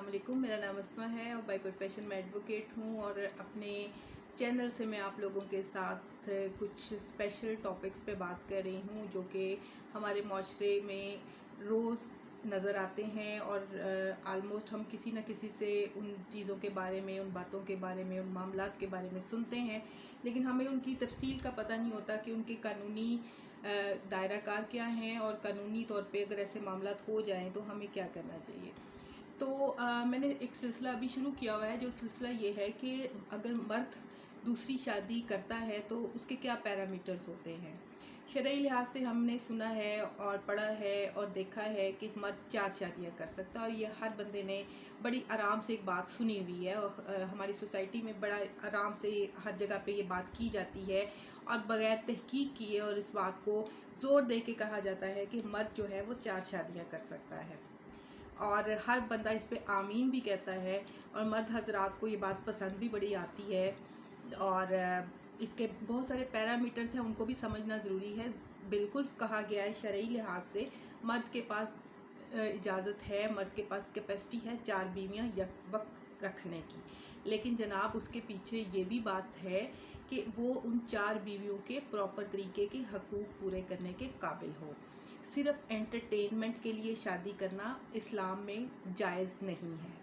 अस्सलाम वालेकुम। मेरा नाम अस्मा है और बाय प्रोफेशन मैं एडवोकेट हूँ और अपने चैनल से मैं आप लोगों के साथ कुछ स्पेशल टॉपिक्स पे बात कर रही हूँ जो कि हमारे माशरे में रोज़ नज़र आते हैं और आलमोस्ट हम किसी न किसी से उन चीज़ों के बारे में, उन बातों के बारे में, उन मामलात के बारे में सुनते हैं, लेकिन हमें उनकी तफसील का पता नहीं होता कि उनके कानूनी दायरा कार क्या हैं और कानूनी तौर पे अगर ऐसे मामलात हो जाएं तो हमें क्या करना चाहिए। तो मैंने एक सिलसिला अभी शुरू किया हुआ है। जो सिलसिला ये है कि अगर मर्द दूसरी शादी करता है तो उसके क्या पैरामीटर्स होते हैं। शरई लिहाज से हमने सुना है और पढ़ा है और देखा है कि मर्द 4 शादियां कर सकता है और ये हर बंदे ने बड़ी आराम से एक बात सुनी हुई है और हमारी सोसाइटी में बड़ा आराम से हर जगह पे ये बात की जाती है और बग़ैर तहकीक किए और इस बात को ज़ोर दे के कहा जाता है कि मर्द जो है वो 4 शादियां कर सकता है और हर बंदा इस पे आमीन भी कहता है और मर्द हजरात को ये बात पसंद भी बड़ी आती है और इसके बहुत सारे पैरामीटर्स हैं, उनको भी समझना ज़रूरी है। बिल्कुल कहा गया है शरई लिहाज से मर्द के पास इजाज़त है, मर्द के पास कैपेसिटी है 4 बीवियाँ एक वक्त रखने की, लेकिन जनाब उसके पीछे ये भी बात है कि वो उन 4 बीवियों के प्रॉपर तरीके के हकूक़ पूरे करने के काबिल हो। सिर्फ एंटरटेनमेंट के लिए शादी करना इस्लाम में जायज़ नहीं है।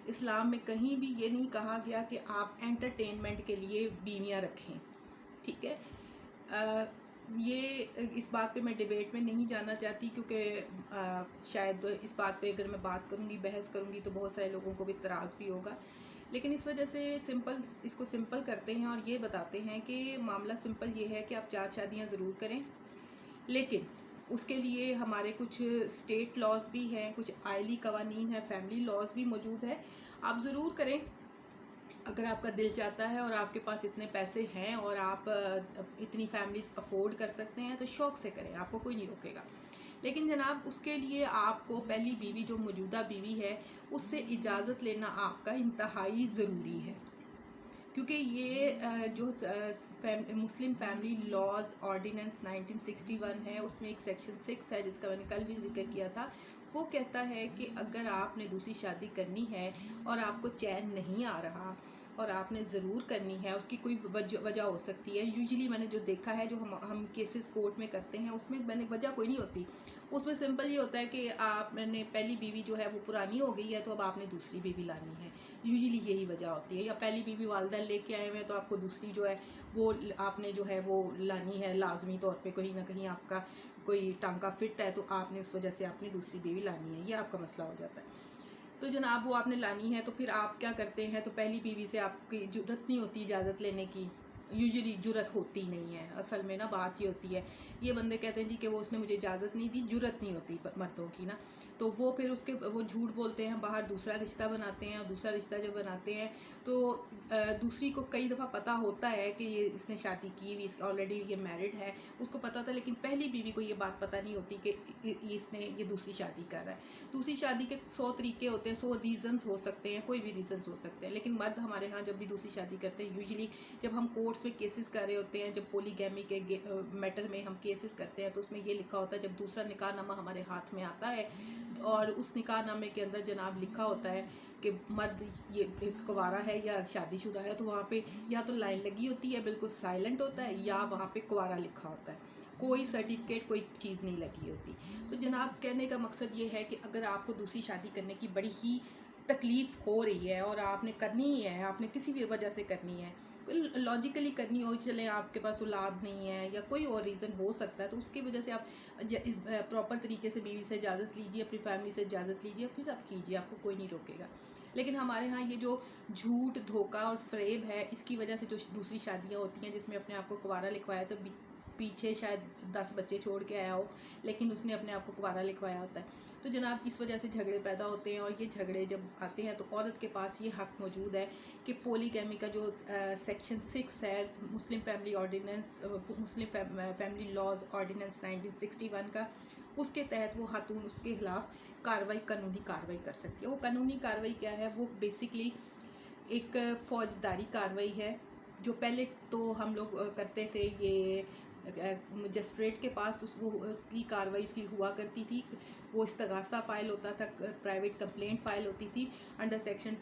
इस्लाम में कहीं भी ये नहीं कहा गया कि आप एंटरटेनमेंट के लिए बीवियां रखें, ठीक है। ये इस बात पे मैं डिबेट में नहीं जाना चाहती क्योंकि शायद इस बात पे अगर मैं बात करूँगी, बहस करूँगी तो बहुत सारे लोगों को भी इतराज़ भी होगा, लेकिन इस वजह से इसको सिंपल करते हैं और ये बताते हैं कि मामला सिंपल ये है कि आप 4 शादियाँ ज़रूर करें, लेकिन उसके लिए हमारे कुछ स्टेट लॉज भी हैं, कुछ आइली कवानीन है, फैमिली लॉज भी मौजूद है। आप ज़रूर करें अगर आपका दिल चाहता है और आपके पास इतने पैसे हैं और आप इतनी फैमिलीज अफोर्ड कर सकते हैं तो शौक़ से करें, आपको कोई नहीं रोकेगा। लेकिन जनाब उसके लिए आपको पहली बीवी जो मौजूदा बीवी है उससे इजाज़त लेना आपका इंतहाई ज़रूरी है, क्योंकि ये जो मुस्लिम फैमिली लॉज ऑर्डिनेंस 1961 है उसमें एक सेक्शन 6 है जिसका मैंने कल भी जिक्र किया था। वो कहता है कि अगर आपने दूसरी शादी करनी है और आपको चैन नहीं आ रहा और आपने ज़रूर करनी है, उसकी कोई वजह हो सकती है। यूजुअली मैंने जो देखा है, जो हम केसेस कोर्ट में करते हैं उसमें मैंने वजह कोई नहीं होती, उसमें सिंपल ये होता है कि आपने पहली बीवी जो है वो पुरानी हो गई है तो अब आपने दूसरी बीवी लानी है, यूजुअली यही वजह होती है। या पहली बीवी वालिदैन लेके आए हुए हैं तो आपको दूसरी जो है वो आपने जो है वो लानी है लाजमी तौर पे, कहीं ना कहीं आपका कोई टांका फिट है तो आपने उस वजह से अपनी दूसरी बीवी लानी है, ये आपका मसला हो जाता है। तो जनाब वो आपने लानी है तो फिर आप क्या करते हैं, तो पहली बीवी से आपकी जुर्रत नहीं होती इजाज़त लेने की, यूजुअली जुर्रत होती नहीं है। असल में ना बात ये होती है, ये बंदे कहते हैं जी कि वो उसने मुझे इजाज़त नहीं दी, जुर्रत नहीं होती मर्दों की ना, तो वो फिर वो झूठ बोलते हैं, बाहर दूसरा रिश्ता बनाते हैं और दूसरा रिश्ता जब बनाते हैं तो दूसरी को कई दफ़ा पता होता है कि ये इसने शादी की हुई, ऑलरेडी ये मैरिड है, उसको पता होता है, लेकिन पहली बीवी को ये बात पता नहीं होती कि इसने ये दूसरी शादी कर रहा है। दूसरी शादी के 100 तरीके होते हैं, 100 रीज़न्स हो सकते हैं, कोई भी रीज़न्स हो सकते हैं, लेकिन मर्द हमारे यहाँ जब भी दूसरी शादी करते हैं, यूजुअली जब हम कोर्ट्स में केसेस कर रहे होते हैं, जब पोलीगैमी के मैटर में हम केसेस करते हैं तो उसमें ये लिखा होता है, जब दूसरा निकाहनामा हमारे हाथ में आता है और उस निकाहनामे के अंदर जनाब लिखा होता है कि मर्द ये कुंवारा है या शादीशुदा है, तो वहाँ पे या तो लाइन लगी होती है, बिल्कुल साइलेंट होता है, या वहाँ पे कुंवारा लिखा होता है, कोई सर्टिफिकेट कोई चीज़ नहीं लगी होती। तो जनाब कहने का मकसद ये है कि अगर आपको दूसरी शादी करने की बड़ी ही तकलीफ़ हो रही है और आपने करनी ही है, आपने किसी भी वजह से करनी है, लॉजिकली करनी हो, चले आपके पास औलाद नहीं है या कोई और रीज़न हो सकता है, तो उसकी वजह से आप प्रॉपर तरीके से बीवी से इजाज़त लीजिए, अपनी फैमिली से इजाज़त लीजिए, फिर आप कीजिए, आपको कोई नहीं रोकेगा। लेकिन हमारे यहाँ ये जो झूठ, धोखा और फ्रेब है, इसकी वजह से जो दूसरी शादियाँ होती हैं जिसमें अपने आप को कुंवारा लिखवाया तो पीछे शायद 10 बच्चे छोड़ के आया हो, लेकिन उसने अपने आप को कुंवारा लिखवाया होता है, तो जनाब इस वजह से झगड़े पैदा होते हैं। और ये झगड़े जब आते हैं तो औरत के पास ये हक़ मौजूद है कि पोलीगैमी का जो सेक्शन 6 है Muslim family ordinance, Muslim family laws ordinance 1961 का, उसके तहत वो खातून उसके खिलाफ़ कानूनी कार्रवाई कर सकती है। वो कानूनी कार्रवाई क्या है, वो बेसिकली एक फ़ौजदारी कार्रवाई है, जो पहले तो हम लोग करते थे, ये मजिस्ट्रेट के पास उसकी कार्रवाई उसकी हुआ करती थी, वो इस्तगासा फ़ाइल होता था, प्राइवेट कंप्लेंट फ़ाइल होती थी अंडर सेक्शन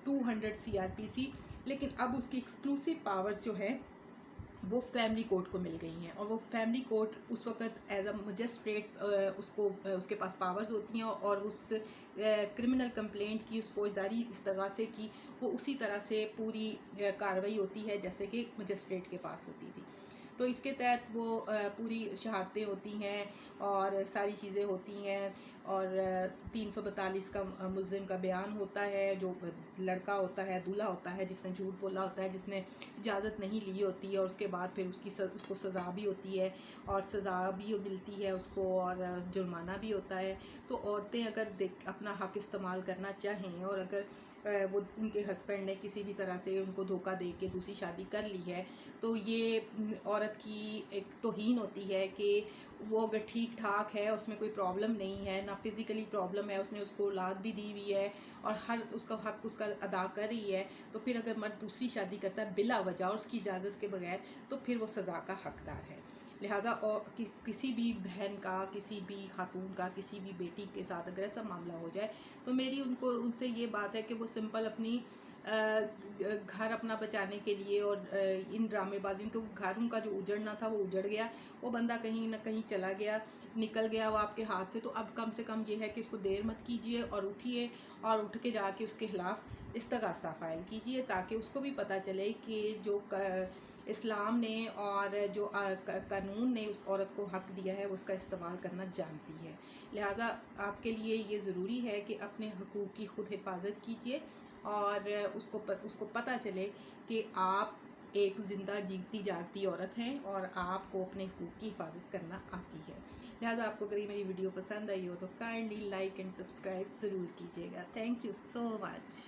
200 CRPC, लेकिन अब उसकी एक्सक्लूसिव पावर्स जो है वो फैमिली कोर्ट को मिल गई हैं, और वो फैमिली कोर्ट उस वक्त एज अ मजिस्ट्रेट उसके पास पावर्स होती हैं, और उस क्रिमिनल कंप्लेंट की, उस फौजदारी इस्तगासे की, वो उसी तरह से पूरी कार्रवाई होती है जैसे कि मजिस्ट्रेट के पास होती थी। तो इसके तहत वो पूरी शहादतें होती हैं और सारी चीज़ें होती हैं, और 342 का मुल्ज़िम का बयान होता है, जो लड़का होता है, दूल्हा होता है, जिसने झूठ बोला होता है, जिसने इजाज़त नहीं ली होती है, और उसके बाद फिर उसको सज़ा भी होती है, और सज़ा भी मिलती है उसको, और जुर्माना भी होता है। तो औरतें अगर अपना हक़ इस्तेमाल करना चाहें, और अगर वो उनके हस्बैंड ने किसी भी तरह से उनको धोखा दे के दूसरी शादी कर ली है, तो ये औरत की एक तौहीन होती है कि वो अगर ठीक ठाक है, उसमें कोई प्रॉब्लम नहीं है, ना फिज़िकली प्रॉब्लम है, उसने उसको औलाद भी दी हुई है और हर उसका हक़ उसका अदा कर रही है, तो फिर अगर मर्द दूसरी शादी करता है बिला वजह और उसकी इजाज़त के बगैर, तो फिर वो सज़ा का हकदार है। लिहाजा और किसी भी बहन का, किसी भी खातून का, किसी भी बेटी के साथ अगर ऐसा मामला हो जाए, तो मेरी उनसे ये बात है कि वो सिंपल अपनी घर अपना बचाने के लिए, और इन ड्रामेबाजियों को, घर उनका जो उजड़ना था वो उजड़ गया, वो बंदा कहीं ना कहीं चला गया, निकल गया वो आपके हाथ से। तो अब कम से कम ये है कि उसको देर मत कीजिए, और उठिए, और उठ के जाके उसके ख़िलाफ़ इस्तगासा फ़ाइल कीजिए, ताकि उसको भी पता चले कि जो इस्लाम ने और जो कानून ने उस औरत को हक़ दिया है वो उसका इस्तेमाल करना जानती है। लिहाजा आपके लिए ये ज़रूरी है कि अपने हकूक़ की ख़ुद हिफाजत कीजिए, और उसको पता चले कि आप एक ज़िंदा जीती जागती औरत हैं, और आपको अपने हकूक़ की हिफाजत करना आती है। लिहाजा आपको अगर ये मेरी वीडियो पसंद आई हो तो काइंडली लाइक एंड सब्सक्राइब ज़रूर कीजिएगा। Thank you so much.